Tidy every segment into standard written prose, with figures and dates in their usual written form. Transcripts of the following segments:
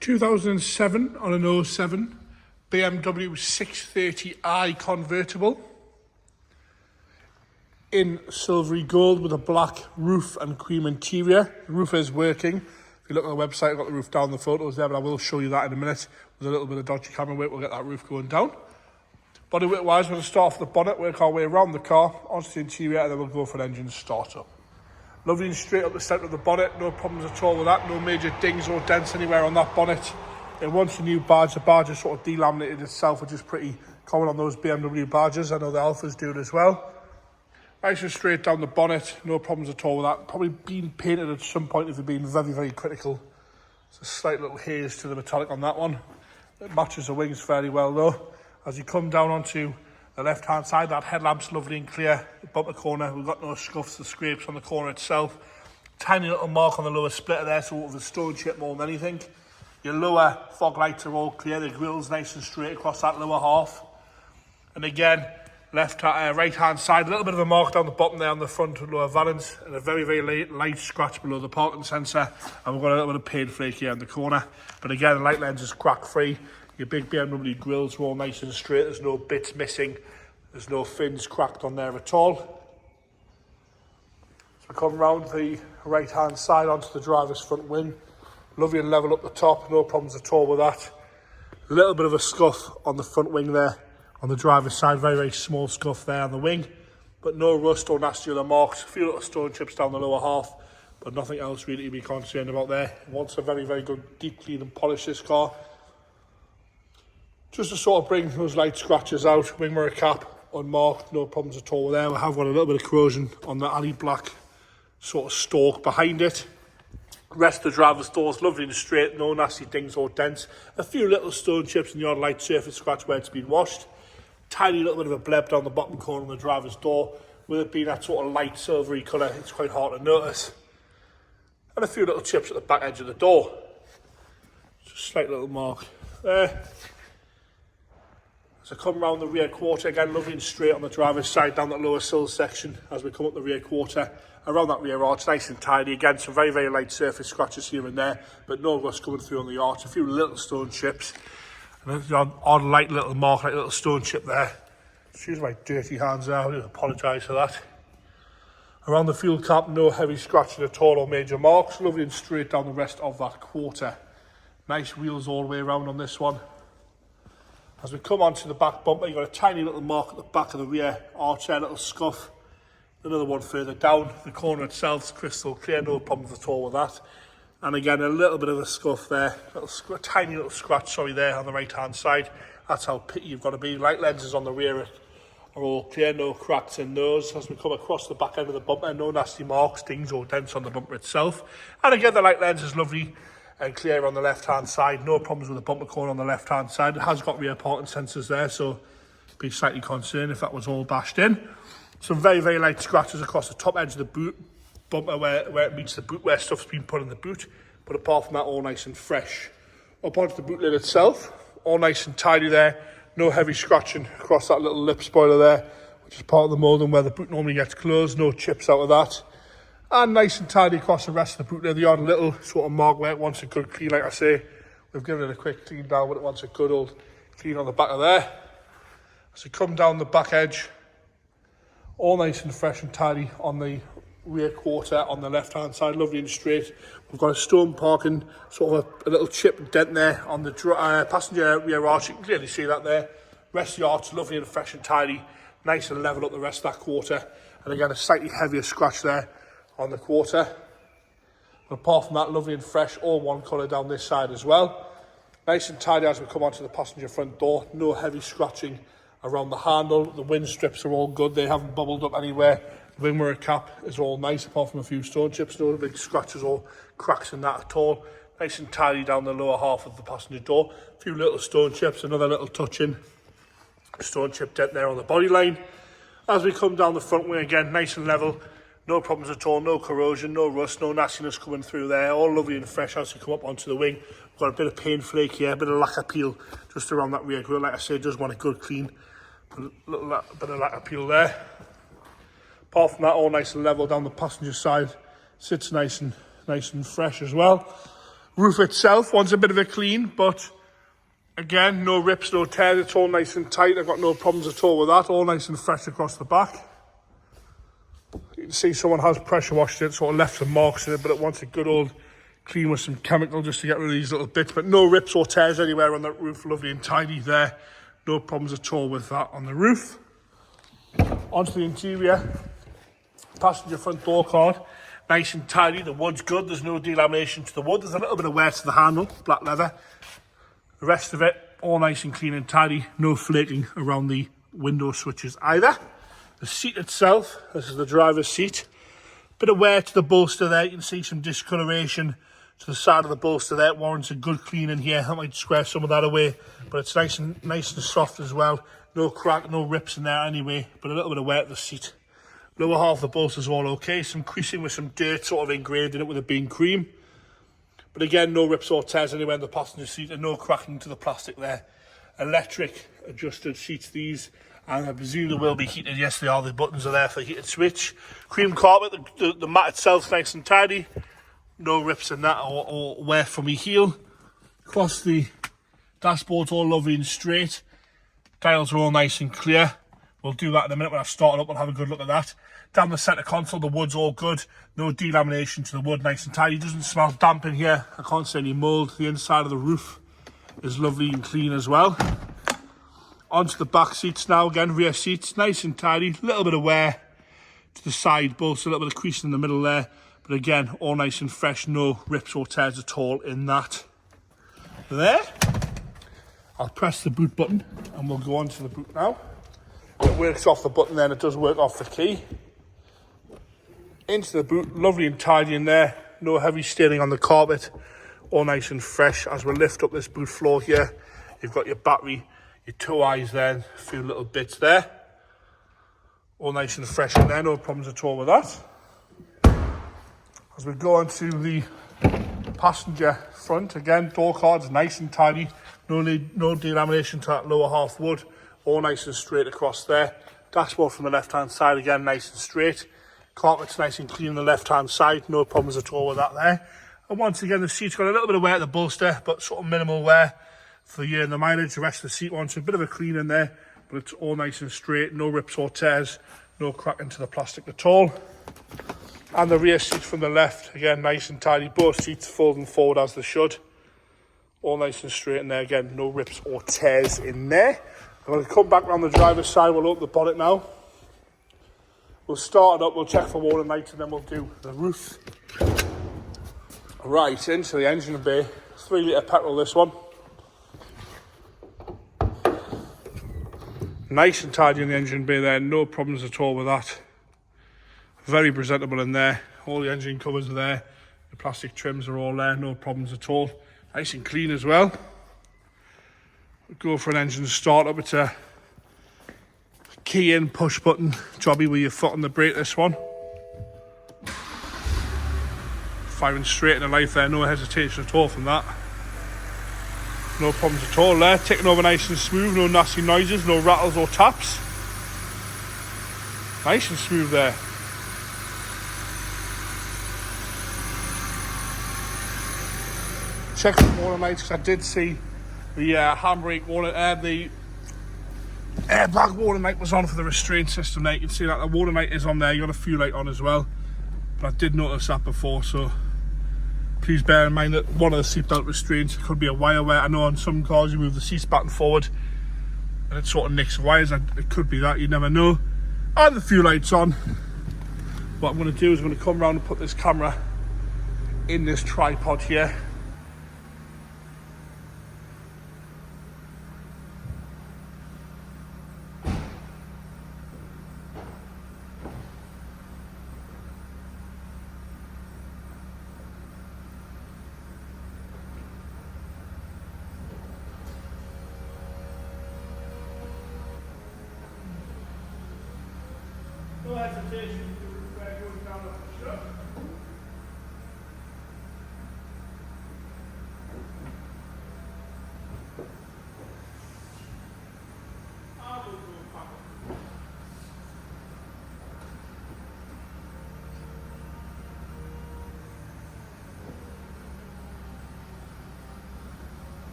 2007 on an oh 07 BMW 630i convertible in silvery gold with a black roof and cream interior. The roof is working. If you look at the website, I've got the roof down, the photos there, but I will show you that in a minute. With a little bit of dodgy camera work, we'll get that roof going down. Body weight wise, we're going to start off the bonnet, work our way around the car, onto the interior, and then we'll go for an engine startup. Lovely and straight up the centre of the bonnet, no problems at all with that, no major dings or dents anywhere on that bonnet. And once the new badge, the badge is sort of delaminated itself, which is pretty common on those BMW badges. I know the Alphas do it as well. Nice and straight down the bonnet, no problems at all with that. Probably been painted at some point if you've been very, very critical. It's a slight little haze to the metallic on that one. It matches the wings fairly well though. As you come down onto the left-hand side, that headlamp's lovely and clear. The bumper corner, we've got no scuffs or scrapes on the corner itself. Tiny little mark on the lower splitter there, so of a stone chip more than anything. Your lower fog lights are all clear. The grill's nice and straight across that lower half. And again, right-hand side, a little bit of a mark down the bottom there on the front and lower valance, and a very, very light scratch below the parking sensor. And we've got a little bit of paint flake here in the corner. But again, the light lens is crack-free. Your big BMW grills are all nice and straight. There's no bits missing. There's no fins cracked on there at all. So we come round the right-hand side onto the driver's front wing. Lovely and level up the top. No problems at all with that. A little bit of a scuff on the front wing there. On the driver's side, very, very small scuff there on the wing. But no rust or nasty other marks. A few little stone chips down the lower half. But nothing else really to be concerned about there. It wants a very, very good deep clean and polish this car. Just to sort of bring those light scratches out, wing mirror cap unmarked, no problems at all there. We have got a little bit of corrosion on the alley black sort of stalk behind it. Rest of the driver's door is lovely and straight, no nasty dings or dents. A few little stone chips and the odd light surface scratch where it's been washed. Tiny little bit of a bleb down the bottom corner of the driver's door. With it being that sort of light silvery colour, it's quite hard to notice. And a few little chips at the back edge of the door. Just a slight little mark there. So come round the rear quarter, again lovely and straight on the driver's side down that lower sill section as we come up the rear quarter. Around that rear arch, nice and tidy. Again, some very, very light surface scratches here and there, but no rust coming through on the arch. A few little stone chips. And an odd light little mark, like little stone chip there. Excuse my dirty hands there, I do apologise for that. Around the fuel cap, no heavy scratching at all or major marks. Lovely and straight down the rest of that quarter. Nice wheels all the way around on this one. As we come onto the back bumper, you've got a tiny little mark at the back of the rear arch there, a little scuff. Another one further down. The corner itself is crystal clear, no problems at all with that. And again, a little bit of a scuff there, a tiny little scratch, there on the right-hand side. That's how picky you've got to be. Light lenses on the rear are all clear, no cracks in those. As we come across the back end of the bumper, no nasty marks, dings or dents on the bumper itself. And again, the light lens is lovely and clear on the left-hand side. No problems with the bumper corner on the left-hand side. It has got rear parking sensors there, so be slightly concerned if that was all bashed in. Some very, very light scratches across the top edge of the boot bumper where it meets the boot, where stuff's been put in the boot. But apart from that, all nice and fresh. Up onto the boot lid itself, all nice and tidy there. No heavy scratching across that little lip spoiler there, which is part of the moulding where the boot normally gets closed. No chips out of that. And nice and tidy across the rest of the boot there. The odd little sort of mark where it wants a good clean, like I say. We've given it a quick clean down, but it wants a good old clean on the back of there. As we come down the back edge, all nice and fresh and tidy on the rear quarter on the left-hand side, lovely and straight. We've got a stone parking, sort of a little chip dent there on the passenger rear arch. You can clearly see that there. Rest of the arch, lovely and fresh and tidy. Nice and level up the rest of that quarter. And again, a slightly heavier scratch there on the quarter. But apart from that, lovely and fresh, all one colour down this side as well. Nice and tidy as we come onto the passenger front door. No heavy scratching around the handle. The wind strips are all good. They haven't bubbled up anywhere. The wing mirror cap is all nice, apart from a few stone chips. No big scratches or cracks in that at all. Nice and tidy down the lower half of the passenger door. A few little stone chips, another little touch-in stone chip dent there on the body line. As we come down the front wing again, nice and level. No problems at all, no corrosion, no rust, no nastiness coming through there. All lovely and fresh as we come up onto the wing. We've got a bit of paint flake here, a bit of lacquer peel just around that rear grille. Like I say, does want a good clean. Put a little bit of lacquer peel there. Apart from that, all nice and level down the passenger side. Sits nice and fresh as well. Roof itself wants a bit of a clean, but again, no rips, no tears. It's all nice and tight. I've got no problems at all with that. All nice and fresh across the back. You can see someone has pressure washed it, sort of left some marks in it, but it wants a good old clean with some chemical just to get rid of these little bits. But no rips or tears anywhere on that roof. Lovely and tidy there. No problems at all with that on the roof. Onto the interior. Passenger front door card. Nice and tidy. The wood's good. There's no delamination to the wood. There's a little bit of wear to the handle. Black leather. The rest of it, all nice and clean and tidy. No flaking around the window switches either. The seat itself, this is the driver's seat. Bit of wear to the bolster there. You can see some discoloration to the side of the bolster there. It warrants a good clean in here. I might square some of that away, but it's nice and soft as well. No crack, no rips in there anyway, but a little bit of wear to the seat. Lower half of the bolster's all okay. Some creasing with some dirt sort of engraved in it with it being cream. But again, no rips or tears anywhere in the passenger seat and no cracking to the plastic there. Electric adjusted seats these, and I presume they will be heated. Yes, they are. The buttons are there for the heated switch. Cream carpet, the mat itself's nice and tidy. No rips in that or wear from the heel. Across the dashboard's all lovely and straight. Dials are all nice and clear. We'll do that in a minute when I've started up. We'll have a good look at that. Down the centre console, the wood's all good. No delamination to the wood, nice and tidy. It doesn't smell damp in here. I can't see any mould. The inside of the roof is lovely and clean as well. Onto the back seats now. Again, rear seats, nice and tidy. A little bit of wear to the side bolts, a little bit of creasing in the middle there. But again, all nice and fresh. No rips or tears at all in that. There. I'll press the boot button and we'll go on to the boot now. It works off the button then, it does work off the key. Into the boot, lovely and tidy in there. No heavy staining on the carpet. All nice and fresh. As we lift up this boot floor here, you've got your battery, your tow eyes there, a few little bits there. All nice and fresh in there, no problems at all with that. As we go on to the passenger front, again, door cards nice and tidy. No delamination to that lower half wood. All nice and straight across there. Dashboard from the left-hand side, again, nice and straight. Carpet's nice and clean on the left-hand side. No problems at all with that there. And once again, the seat's got a little bit of wear at the bolster, but sort of minimal wear for the year and the mileage. The rest of the seat wants a bit of a clean in there, but it's all nice and straight. No rips or tears. No crack into the plastic at all. And the rear seats from the left, again, nice and tidy. Both seats folding forward as they should. All nice and straight in there. Again, no rips or tears in there. I'm going to come back around the driver's side. We'll open the bonnet now. We'll start it up. We'll check for warning lights and then we'll do the roof. Right, into the engine bay. 3 litre petrol, this one. Nice and tidy in the engine bay there. No problems at all with that. Very presentable in there. All the engine covers are there. The plastic trims are all there. No problems at all. Nice and clean as well. Go for an engine startup. It's a key in push button jobby with your foot on the brake, this one. Firing straight into life there, no hesitation at all from that. No problems at all there, ticking over nice and smooth, no nasty noises, no rattles or taps. Nice and smooth there. Check the warning lights because I did see the handbrake warning, the airbag warning light was on for the restraint system there. You can see that the warning light is on there. You got a fuel light on as well, but I did notice that before, so please bear in mind that one of the seatbelt restraints could be a wire where I know on some cars you move the seats back and forward and it sort of nicks wires. It could be that, you never know. And the fuel light's on. What I'm going to do is I'm going to come around and put this camera in this tripod here. No hesitation to going down the truck.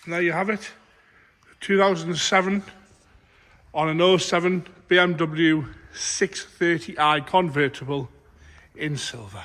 And there you have it. 2007 on an 07 BMW 630i convertible in silver.